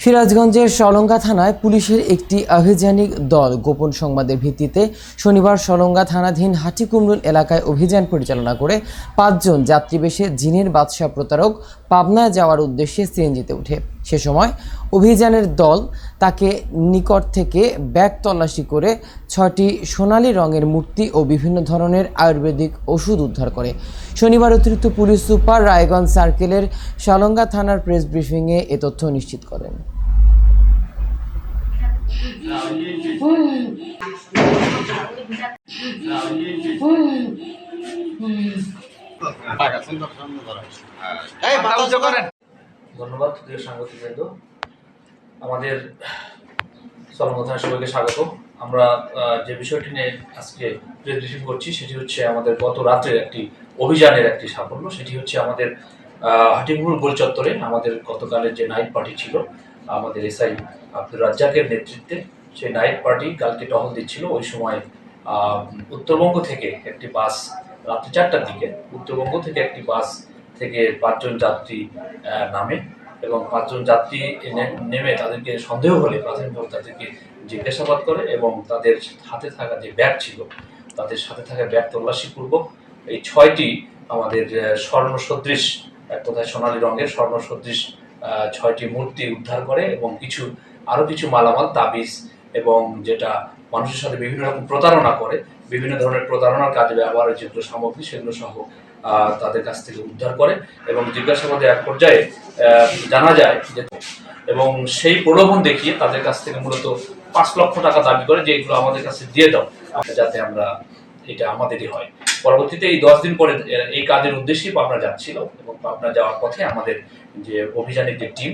সিরাজগঞ্জের সলঙ্গা থানায় পুলিশের একটি আভিযানিক দল গোপন সংবাদের ভিত্তিতে শনিবার সলঙ্গা থানাধীন হাটিকুমরুল এলাকায় অভিযান পরিচালনা করে ৫ জন যাত্রীবেশে জিনের বাদশা প্রতারক পাবনা যাওয়ার উদ্দেশ্যে সিএনজিতে ওঠে। সে সময় অভিযানের দল তাকে নিকট থেকে ব্যাগ তল্লাশি করে ৬টি সোনালী রঙের মূর্তি ও বিভিন্ন ধরনের আয়ুর্বেদিক ওষুধ উদ্ধার করে। শনিবার অতিরিক্ত পুলিশ সুপার রায়গঞ্জ সার্কেলের সলঙ্গা থানার প্রেস ব্রিফিংয়ে এ তথ্য নিশ্চিত করেন। ধন্যবাদ প্রিয় সাংবাদিকবৃন্দ। আমাদের সলঙ্গা থানার সবাইকে স্বাগত। আমরা যে বিষয়টি নিয়ে আজকে প্রেস ব্রিফিং করছি সেটি হচ্ছে আমাদের গত রাত্রের একটি অভিযানের একটি সাফল্য। সেটি হচ্ছে আমাদের হাটিকুমরুল গোল চত্বরে আমাদের গতকালের যে নাইট পার্টি ছিল, আমাদের এসআই আব্দুর রাজ্জাকের নেতৃত্বে সেই নাইট পার্টি কালকে টহল দিচ্ছিল। ওই সময় উত্তরবঙ্গ থেকে একটি বাস রাত্রি ৪টার দিকে উত্তরবঙ্গ থেকে একটি বাস থেকে ৫ জন যাত্রী নামে এবং ৫ জন যাত্রী নেমে তাদেরকে সন্দেহ হলে প্রাথমিকভাবে তাদেরকে জিজ্ঞাসাবাদ করে এবং তাদের হাতে থাকা যে ব্যাগ ছিল তাদের সাথে থাকা ব্যাগ তল্লাশিপূর্বক এই ৬টি আমাদের স্বর্ণ সদৃশ, এক কথায় সোনালী রঙের স্বর্ণ সদৃশ ৬টি মূর্তি উদ্ধার করে এবং আরও কিছু মালামাল, তাবিজ এবং যেটা মানুষের সাথে বিভিন্ন রকম প্রতারণা করে, বিভিন্ন ধরনের প্রতারণার কাজে ব্যবহারের যেগুলো সামগ্রী সেগুলো সহ তাদের কাছ থেকে উদ্ধার করে এবং জিজ্ঞাসাবাদে এক পর্যায়ে জানা যায় যে এবং সেই প্রলোভন দেখিয়ে তাদের কাছ থেকে মূলত ৫ লক্ষ টাকা দাবি করে যে এগুলো আমাদের কাছে দিয়ে দাও যাতে আমরা এটা আমাদেরই হয়। পরবর্তীতে এই 10 দিন পরে এই কাজের উদ্দেশ্যেই পাবনা যাচ্ছিল এবং পাবনা যাওয়ার পথে আমাদের যে অভিযানের যে টিম